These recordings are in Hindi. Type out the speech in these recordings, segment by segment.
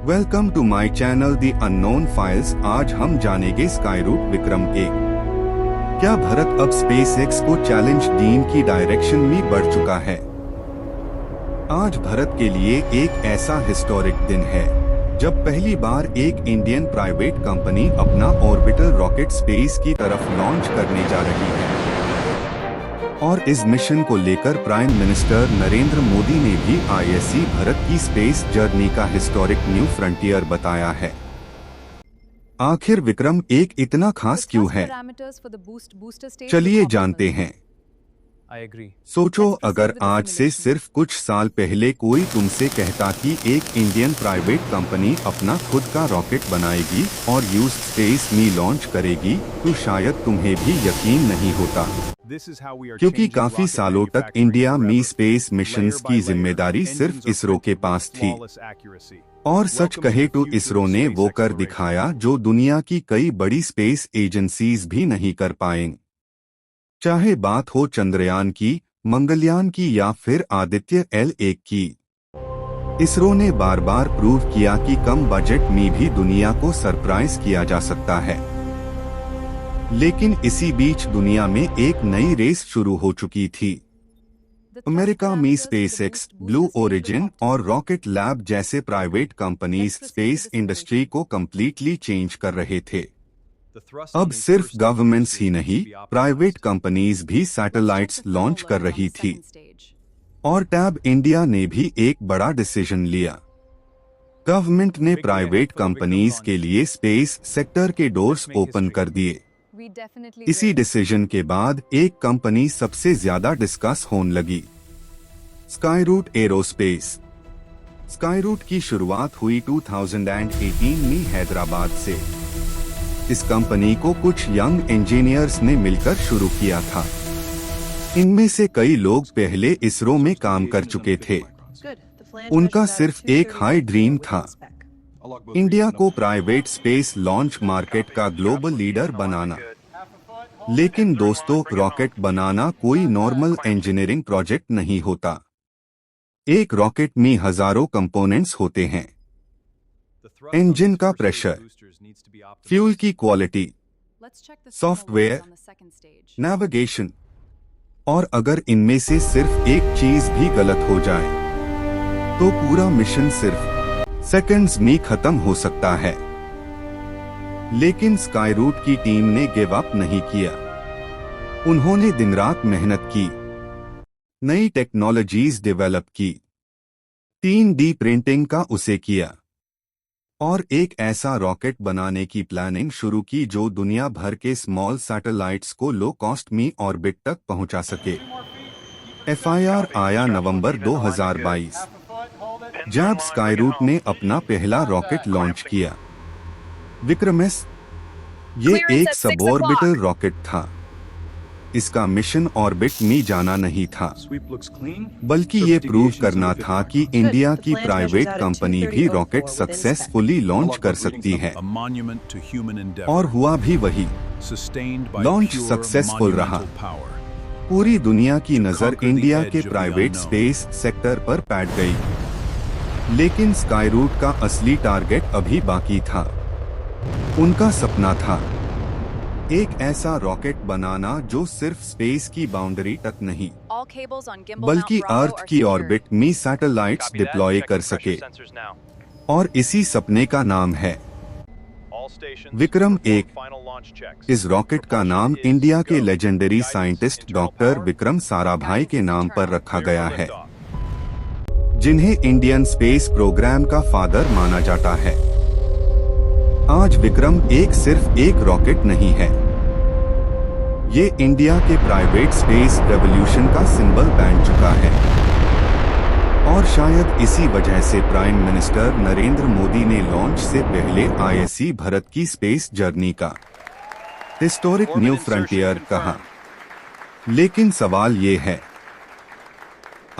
Welcome to my channel the unknown files. आज हम जानेंगे स्काईरूट विक्रम एक। क्या भारत अब स्पेसएक्स को चैलेंज डीन की डायरेक्शन में बढ़ चुका है? आज भारत के लिए एक ऐसा हिस्टोरिक दिन है जब पहली बार एक इंडियन प्राइवेट कंपनी अपना ऑर्बिटल रॉकेट स्पेस की तरफ लॉन्च करने जा रही है। और इस मिशन को लेकर प्राइम मिनिस्टर नरेंद्र मोदी ने भी आईएससी भारत की स्पेस जर्नी का हिस्टोरिक न्यू फ्रंटियर बताया है। आखिर विक्रम एक इतना खास क्यों है? चलिए जानते हैं। सोचो, अगर आज से सिर्फ कुछ साल पहले कोई तुमसे कहता कि एक इंडियन प्राइवेट कंपनी अपना खुद का रॉकेट बनाएगी और यूज्ड स्पेस में लॉन्च करेगी, तो शायद तुम्हें भी यकीन नहीं होता, क्योंकि काफी सालों तक इंडिया में स्पेस मिशंस की जिम्मेदारी सिर्फ इसरो के पास थी। और सच कहे तो इसरो ने वो कर दिखाया जो दुनिया की कई बड़ी स्पेस एजेंसीज भी नहीं कर पाएंगी। चाहे बात हो चंद्रयान की, मंगलयान की या फिर आदित्य L1 की। इसरो ने बार बार प्रूव किया कि कम बजट में भी दुनिया को सरप्राइज किया जा सकता है। लेकिन इसी बीच दुनिया में एक नई रेस शुरू हो चुकी थी। अमेरिका में स्पेसएक्स, ब्लू ओरिजिन और रॉकेट लैब जैसे प्राइवेट कंपनीज स्पेस इंडस्ट्री को कम्प्लीटली चेंज कर रहे थे। अब सिर्फ गवर्नमेंट्स ही नहीं, प्राइवेट कंपनीज भी सैटेलाइट्स लॉन्च कर रही थी। और टैब इंडिया ने भी एक बड़ा डिसीजन लिया। गवर्नमेंट ने प्राइवेट कंपनीज के लिए स्पेस सेक्टर के डोर्स ओपन कर दिए। इसी डिसीजन के बाद एक कंपनी सबसे ज्यादा डिस्कस होने लगी, स्काईरूट एरोस्पेस। स्काईरूट की शुरुआत हुई 2018 में हैदराबाद से। इस कंपनी को कुछ यंग इंजीनियर्स ने मिलकर शुरू किया था। इनमें से कई लोग पहले इसरो में काम कर चुके थे। उनका सिर्फ एक हाई ड्रीम था, इंडिया को प्राइवेट स्पेस लॉन्च मार्केट का ग्लोबल लीडर बनाना। लेकिन दोस्तों, रॉकेट बनाना कोई नॉर्मल इंजीनियरिंग प्रोजेक्ट नहीं होता। एक रॉकेट में हजारों कंपोनेंट्स होते हैं। इंजन का प्रेशर, फ्यूल की क्वालिटी, सॉफ्टवेयर, नेविगेशन। और अगर इनमें से सिर्फ एक चीज भी गलत हो जाए तो पूरा मिशन सिर्फ सेकंड्स में खत्म हो सकता है। लेकिन स्काईरूट की टीम ने गिव अप नहीं किया। उन्होंने दिन रात मेहनत की, नई टेक्नोलॉजीज डेवलप की, 3D प्रिंटिंग का उसे किया और एक ऐसा रॉकेट बनाने की प्लानिंग शुरू की जो दुनिया भर के स्मॉल सैटेलाइट्स को लो कॉस्ट में ऑर्बिट तक पहुंचा सके। FIR आया नवंबर 2022, जब स्काईरूट ने अपना पहला रॉकेट लॉन्च किया, विक्रम एस। ये एक सबऑर्बिटल रॉकेट था। इसका मिशन ऑर्बिट में जाना नहीं था, बल्कि ये प्रूव करना था कि इंडिया की प्राइवेट कंपनी भी रॉकेट सक्सेसफुली लॉन्च कर सकती है। और हुआ भी वही, लॉन्च सक्सेसफुल रहा। पूरी दुनिया की नजर इंडिया के प्राइवेट स्पेस सेक्टर पर बैठ गई। लेकिन स्काईरूट का असली टारगेट अभी बाकी था। उनका सपना था एक ऐसा रॉकेट बनाना जो सिर्फ स्पेस की बाउंड्री तक नहीं, बल्कि अर्थ की ऑर्बिट में सैटेलाइट्स डिप्लॉय कर सके। और इसी सपने का नाम है विक्रम एक। इस रॉकेट का नाम इंडिया के legendary scientist doctor Vikram Sarabhai के नाम पर रखा गया है, जिन्हें इंडियन स्पेस प्रोग्राम का फादर माना जाता है। आज विक्रम एक सिर्फ एक रॉकेट नहीं है, ये इंडिया के प्राइवेट स्पेस रेवोल्यूशन का सिंबल बन चुका है। और शायद इसी वजह से प्राइम मिनिस्टर नरेंद्र मोदी ने लॉन्च से पहले आईएससी भारत की स्पेस जर्नी का हिस्टोरिक न्यू फ्रंटियर कहा। लेकिन सवाल ये है,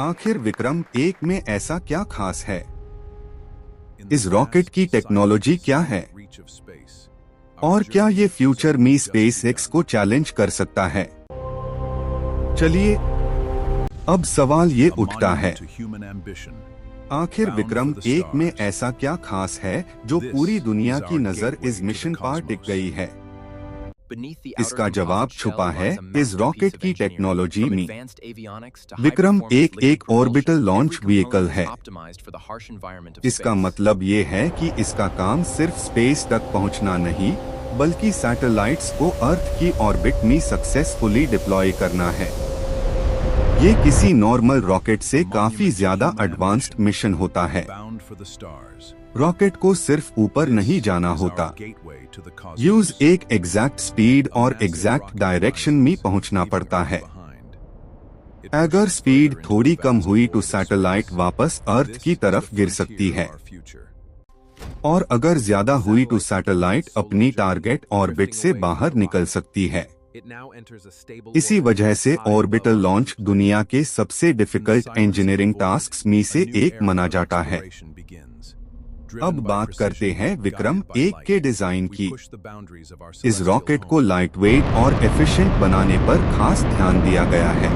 आखिर विक्रम एक में ऐसा क्या खास है? इस रॉकेट की टेक्नोलॉजी क्या है? और क्या ये फ्यूचर में स्पेसएक्स को चैलेंज कर सकता है? चलिए, अब सवाल ये उठता है, आखिर विक्रम एक में ऐसा क्या खास है जो पूरी दुनिया की नजर इस मिशन पर टिक गई है? इसका जवाब छुपा है इस रॉकेट की टेक्नोलॉजी में। विक्रम एक ऑर्बिटल लॉन्च व्हीकल है। इसका मतलब ये है कि इसका काम सिर्फ स्पेस तक पहुंचना नहीं, बल्कि सैटेलाइट्स को अर्थ की ऑर्बिट में सक्सेसफुली डिप्लॉय करना है। ये किसी नॉर्मल रॉकेट से काफी ज्यादा एडवांस्ड मिशन होता है। रॉकेट को सिर्फ ऊपर नहीं जाना होता, यूज एक एग्जैक्ट स्पीड और एग्जैक्ट डायरेक्शन में पहुंचना पड़ता है। अगर स्पीड थोड़ी कम हुई तो सैटेलाइट वापस अर्थ की तरफ गिर सकती है, और अगर ज्यादा हुई तो सैटेलाइट अपनी टारगेट ऑर्बिट से बाहर निकल सकती है। इसी वजह से ऑर्बिटल लॉन्च दुनिया के सबसे डिफिकल्ट इंजीनियरिंग टास्क्स में से एक माना जाता है। अब बात करते हैं विक्रम एक के डिजाइन की। इस रॉकेट को लाइटवेट और एफिशिएंट बनाने पर खास ध्यान दिया गया है।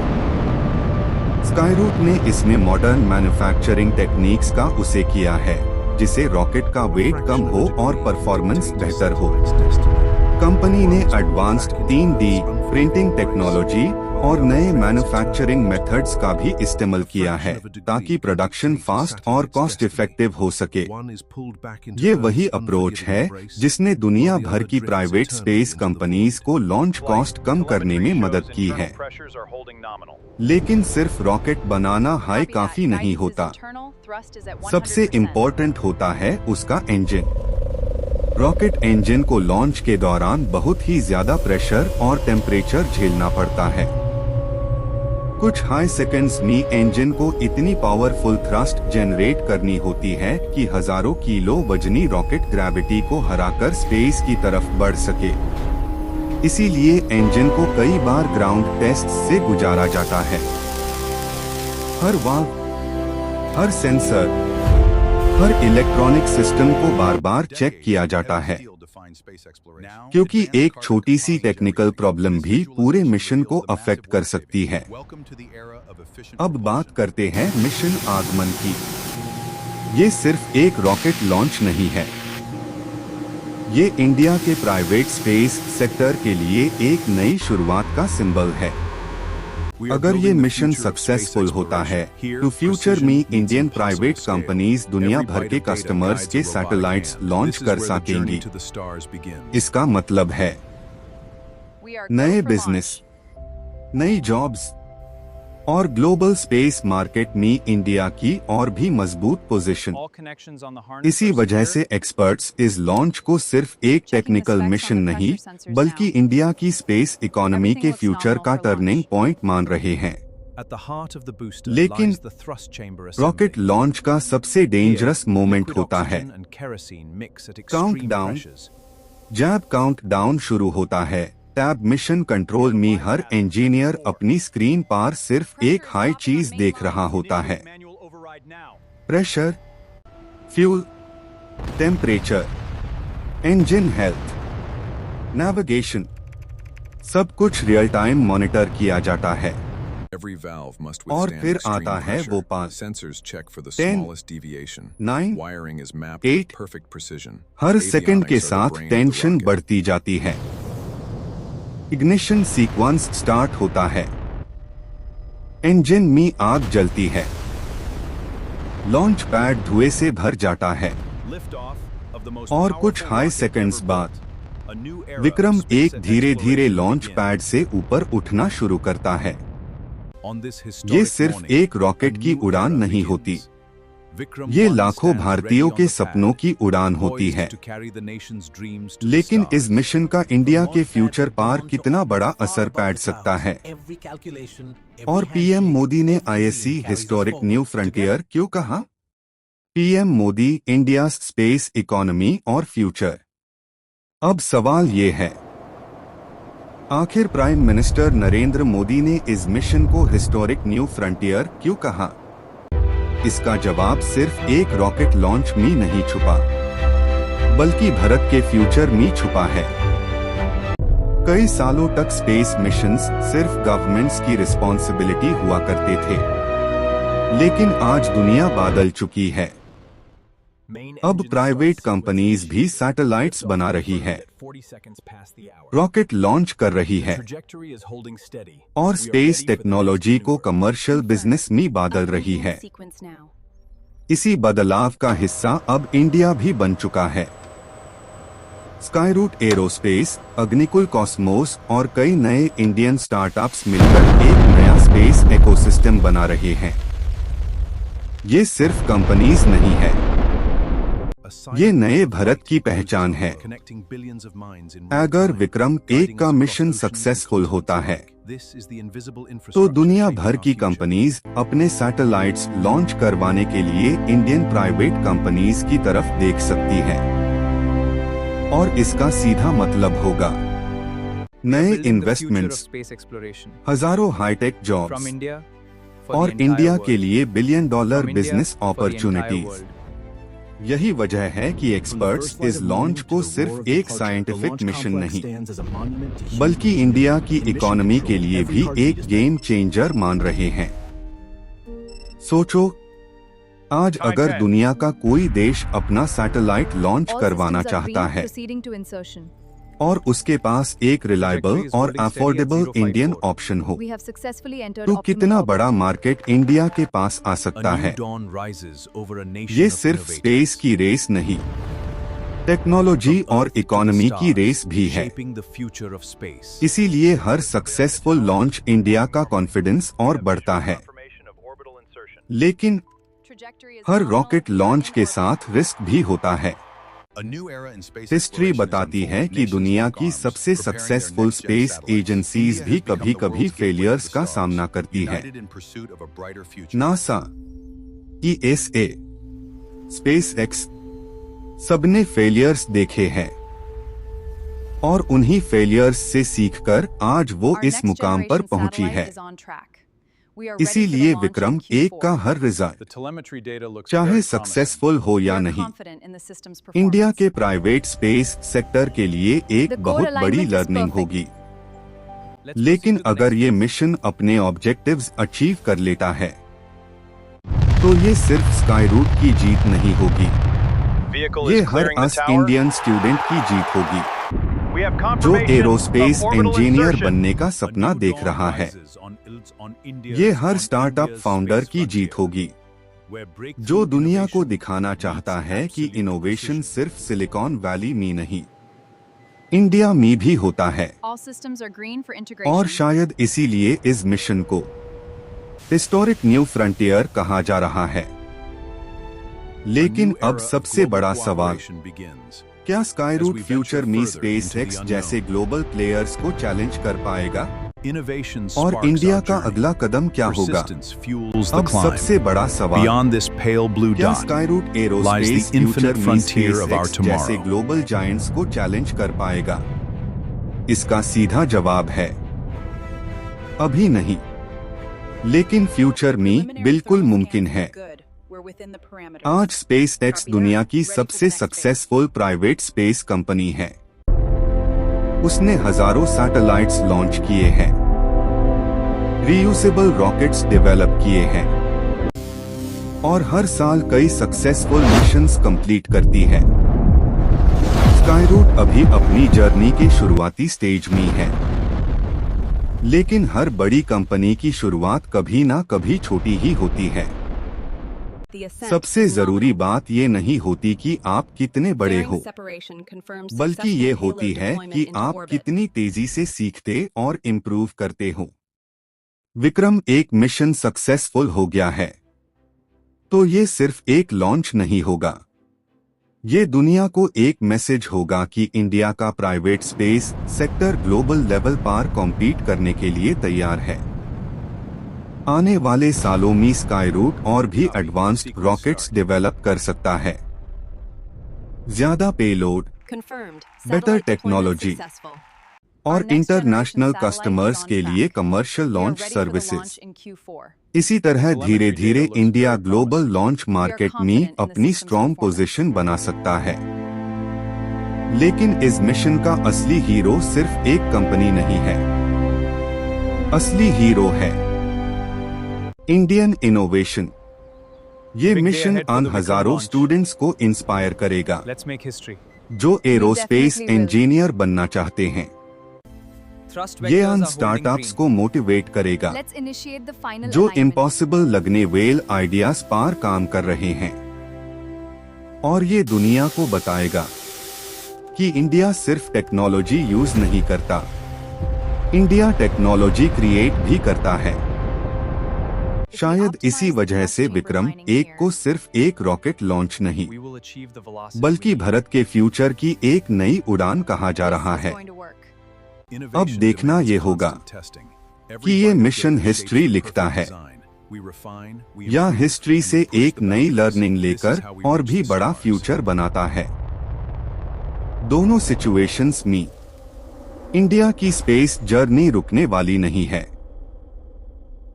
स्काईरूट ने इसमें मॉडर्न मैन्युफैक्चरिंग टेक्निक्स का उसे किया है, जिससे रॉकेट का वेट कम हो और परफॉर्मेंस बेहतर हो। कंपनी ने एडवांस्ड 3D प्रिंटिंग टेक्नोलॉजी और नए मैन्युफैक्चरिंग मेथड्स का भी इस्तेमाल किया है, ताकि प्रोडक्शन फास्ट और कॉस्ट इफेक्टिव हो सके। ये वही अप्रोच है जिसने दुनिया भर की प्राइवेट स्पेस कंपनीज को लॉन्च कॉस्ट कम करने में मदद की है। लेकिन सिर्फ रॉकेट बनाना हाई काफी नहीं होता। सबसे इम्पोर्टेंट होता है उसका इंजन। रॉकेट इंजन को लॉन्च के दौरान बहुत ही ज्यादा प्रेशर और टेम्परेचर झेलना पड़ता है। कुछ हाई सेकंड्स में इंजन को इतनी पावरफुल थ्रस्ट जनरेट करनी होती है कि हजारों किलो वजनी रॉकेट ग्रेविटी को हराकर स्पेस की तरफ बढ़ सके। इसीलिए इंजन को कई बार ग्राउंड टेस्ट से गुजारा जाता है। हर वाल्व, हर सेंसर, हर इलेक्ट्रॉनिक सिस्टम को बार बार चेक किया जाता है, क्योंकि एक छोटी सी टेक्निकल प्रॉब्लम भी पूरे मिशन को अफेक्ट कर सकती है। अब बात करते हैं मिशन आगमन की। ये सिर्फ एक रॉकेट लॉन्च नहीं है, ये इंडिया के प्राइवेट स्पेस सेक्टर के लिए एक नई शुरुआत का सिंबल है। अगर ये मिशन सक्सेसफुल होता है तो फ्यूचर में इंडियन प्राइवेट कंपनीज दुनिया भर के कस्टमर्स के सैटेलाइट्स लॉन्च कर सकेंगी। इसका मतलब है नए बिजनेस, नई जॉब्स और ग्लोबल स्पेस मार्केट में इंडिया की और भी मजबूत पोजीशन। इसी वजह से एक्सपर्ट्स इस लॉन्च को सिर्फ एक टेक्निकल मिशन नहीं, बल्कि इंडिया की स्पेस इकोनॉमी के फ्यूचर का टर्निंग पॉइंट मान रहे हैं। लेकिन रॉकेट लॉन्च का सबसे डेंजरस मोमेंट होता है काउंटडाउन। जब काउंटडाउन शुरू होता है तब मिशन कंट्रोल में हर इंजीनियर अपनी स्क्रीन पर सिर्फ एक हाई चीज देख रहा होता है। Pressure, fuel, temperature, engine health, navigation, सब कुछ रियल टाइम मॉनिटर किया जाता है। और फिर आता है वो 5, 10, 9, 8। हर सेकंड के साथ टेंशन बढ़ती जाती है। इग्निशन सीक्वेंस स्टार्ट होता है, इंजन में आग जलती है, लॉन्च पैड धुएं से भर जाता है, और कुछ हाई सेकंड्स बाद विक्रम एक धीरे धीरे लॉन्च पैड से ऊपर उठना शुरू करता है। ये सिर्फ एक रॉकेट की उड़ान नहीं होती, ये लाखों भारतीयों के सपनों की उड़ान होती है। लेकिन इस मिशन का इंडिया के फ्यूचर पर कितना बड़ा असर पड़ सकता है, और पीएम मोदी ने आईएससी हिस्टोरिक न्यू फ्रंटियर क्यों कहा? PM Modi, India space economy और फ्यूचर। अब सवाल ये है, आखिर प्राइम मिनिस्टर नरेंद्र मोदी ने इस मिशन को हिस्टोरिक न्यू फ्रंटियर क्यों कहा? इसका जवाब सिर्फ एक रॉकेट लॉन्च में नहीं छुपा, बल्कि भारत के फ्यूचर में छुपा है। कई सालों तक स्पेस मिशंस सिर्फ गवर्नमेंट्स की रिस्पॉन्सिबिलिटी हुआ करते थे, लेकिन आज दुनिया बदल चुकी है। अब प्राइवेट कंपनीज भी सैटेलाइट्स बना रही है, रॉकेट लॉन्च कर रही है और स्पेस टेक्नोलॉजी को कमर्शियल बिजनेस में बदल रही है। इसी बदलाव का हिस्सा अब इंडिया भी बन चुका है। स्काईरूट एरोस्पेस, अग्निकुल कॉस्मोस और कई नए इंडियन स्टार्टअप्स मिलकर एक नया स्पेस इकोसिस्टम बना रहे हैं। ये सिर्फ कंपनीज नहीं है, ये नए भारत की पहचान है। अगर विक्रम-1 का मिशन सक्सेसफुल होता है तो दुनिया भर की कंपनीज अपने सैटेलाइट्स लॉन्च करवाने के लिए इंडियन प्राइवेट कंपनीज की तरफ देख सकती है और इसका सीधा मतलब होगा नए इन्वेस्टमेंट्स, हजारों हाईटेक जॉब्स और इंडिया के लिए $1 बिलियन बिजनेस अपॉर्चुनिटीज। यही वजह है कि एक्सपर्ट्स इस लॉन्च को सिर्फ एक साइंटिफिक मिशन नहीं, बल्कि इंडिया की इकोनॉमी के लिए भी एक गेम चेंजर मान रहे हैं। सोचो, आज अगर दुनिया का कोई देश अपना सैटेलाइट लॉन्च करवाना चाहता है और उसके पास एक रिलायबल और अफोर्डेबल इंडियन ऑप्शन हो, तो कितना बड़ा मार्केट इंडिया के पास आ सकता है। ये सिर्फ स्पेस की रेस नहीं, टेक्नोलॉजी और इकोनॉमी की रेस भी है। इसीलिए हर सक्सेसफुल लॉन्च इंडिया का कॉन्फिडेंस और बढ़ता है। लेकिन हर रॉकेट लॉन्च के साथ रिस्क भी होता है। हिस्ट्री बताती है कि दुनिया की सबसे सक्सेसफुल स्पेस एजेंसीज भी कभी-कभी फेलियर्स का सामना करती है। नासा, ESA, SpaceX, सबने फेलियर्स देखे हैं और उन्हीं फेलियर्स से सीखकर आज वो इस मुकाम पर पहुंची है। इसीलिए विक्रम-1 का हर रिजल्ट, चाहे सक्सेसफुल हो या नहीं, इंडिया के प्राइवेट स्पेस सेक्टर के लिए एक बहुत बड़ी लर्निंग होगी। लेकिन अगर ये मिशन अपने ऑब्जेक्टिव्स अचीव कर लेता है तो ये सिर्फ स्काईरूट की जीत नहीं होगी, ये हर इंडियन स्टूडेंट की जीत होगी जो एरोस्पेस इंजीनियर बनने का सपना देख रहा है। ये हर स्टार्टअप फाउंडर की जीत होगी जो दुनिया को दिखाना चाहता है कि इनोवेशन सिर्फ सिलिकॉन वैली में नहीं, इंडिया में भी होता है। और शायद इसीलिए इस मिशन को हिस्टोरिक न्यू फ्रंटियर कहा जा रहा है। लेकिन अब सबसे बड़ा सवाल, क्या स्काईरूट फ्यूचर में SpaceX जैसे ग्लोबल प्लेयर्स को चैलेंज कर पाएगा? और इंडिया का अगला कदम क्या होगा? अब सबसे बड़ा सवाल, क्या स्काईरूट एरोस्पेस फ्यूचर में SpaceX जैसे ग्लोबल जायंट्स को चैलेंज कर पाएगा? इसका सीधा जवाब है अभी नहीं, लेकिन फ्यूचर में बिल्कुल मुमकिन है। आज SpaceX दुनिया की सबसे सक्सेसफुल प्राइवेट स्पेस कंपनी है। उसने हजारों सैटेलाइट्स लॉन्च किए हैं, रीयूजेबल रॉकेट्स डेवलप किए हैं और हर साल कई सक्सेसफुल मिशंस कंप्लीट करती है। स्काईरूट अभी अपनी जर्नी के शुरुआती स्टेज में है, लेकिन हर बड़ी कंपनी की शुरुआत कभी ना कभी छोटी ही होती है। सबसे जरूरी बात ये नहीं होती कि आप कितने बड़े हो, बल्कि ये होती है कि आप कितनी तेजी से सीखते और इम्प्रूव करते हो। विक्रम-1 मिशन सक्सेसफुल हो गया है तो ये सिर्फ एक लॉन्च नहीं होगा, ये दुनिया को एक मैसेज होगा कि इंडिया का private space sector global level पर कॉम्पीट करने के लिए तैयार है। आने वाले सालों में स्काईरूट और भी एडवांस्ड रॉकेट्स डेवलप कर सकता है, ज्यादा पेलोड, बेटर टेक्नोलॉजी और इंटरनेशनल कस्टमर्स के लिए कमर्शियल लॉन्च सर्विसेज। इसी तरह धीरे धीरे इंडिया ग्लोबल लॉन्च मार्केट में अपनी स्ट्रॉन्ग पोजीशन बना सकता है। लेकिन इस मिशन का असली हीरो सिर्फ एक कंपनी नहीं है, असली हीरो है इंडियन इनोवेशन। ये मिशन अन हजारों स्टूडेंट्स को इंस्पायर करेगा Let's make history. जो एरोस्पेस definitely will. इंजीनियर बनना चाहते हैं। Thrust ये vectors अन are holding स्टार्टअप्स green. को मोटिवेट करेगा Let's initiate the final जो alignment. इम्पॉसिबल लगने वेल आइडियाज पर काम कर रहे हैं, और ये दुनिया को बताएगा कि इंडिया सिर्फ टेक्नोलॉजी यूज नहीं करता, इंडिया टेक्नोलॉजी क्रिएट भी करता है। शायद इसी वजह से विक्रम एक को सिर्फ एक रॉकेट लॉन्च नहीं, We will achieve the velocity बल्कि we need. भारत के फ्यूचर की एक नई उड़ान कहा जा रहा है। Going to work. अब देखना ये होगा कि ये मिशन हिस्ट्री लिखता है या हिस्ट्री से एक नई लर्निंग लेकर और भी बड़ा फ्यूचर बनाता है। दोनों सिचुएशंस में इंडिया की स्पेस जर्नी रुकने वाली नहीं है,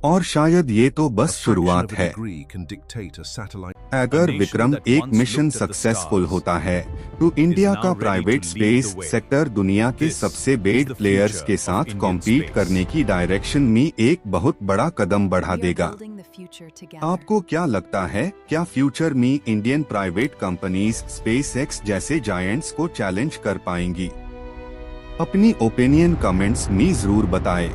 और शायद ये तो बस शुरुआत है। अगर विक्रम एक मिशन सक्सेसफुल होता है तो इंडिया का प्राइवेट स्पेस सेक्टर दुनिया के सबसे बड़े प्लेयर्स के साथ कॉम्पीट करने की डायरेक्शन में एक बहुत बड़ा कदम बढ़ा We are देगा। building the future together. आपको क्या लगता है, क्या फ्यूचर में इंडियन प्राइवेट कंपनीज स्पेसएक्स जैसे जायंट्स को चैलेंज कर पाएंगी? अपनी ओपिनियन कमेंट्स में जरूर बताएं।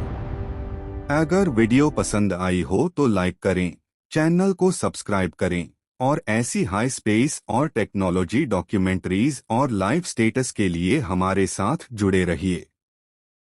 अगर वीडियो पसंद आई हो तो लाइक करें, चैनल को सब्सक्राइब करें, और ऐसी हाई स्पेस और टेक्नोलॉजी डॉक्यूमेंट्रीज और लाइव स्टेटस के लिए हमारे साथ जुड़े रहिए।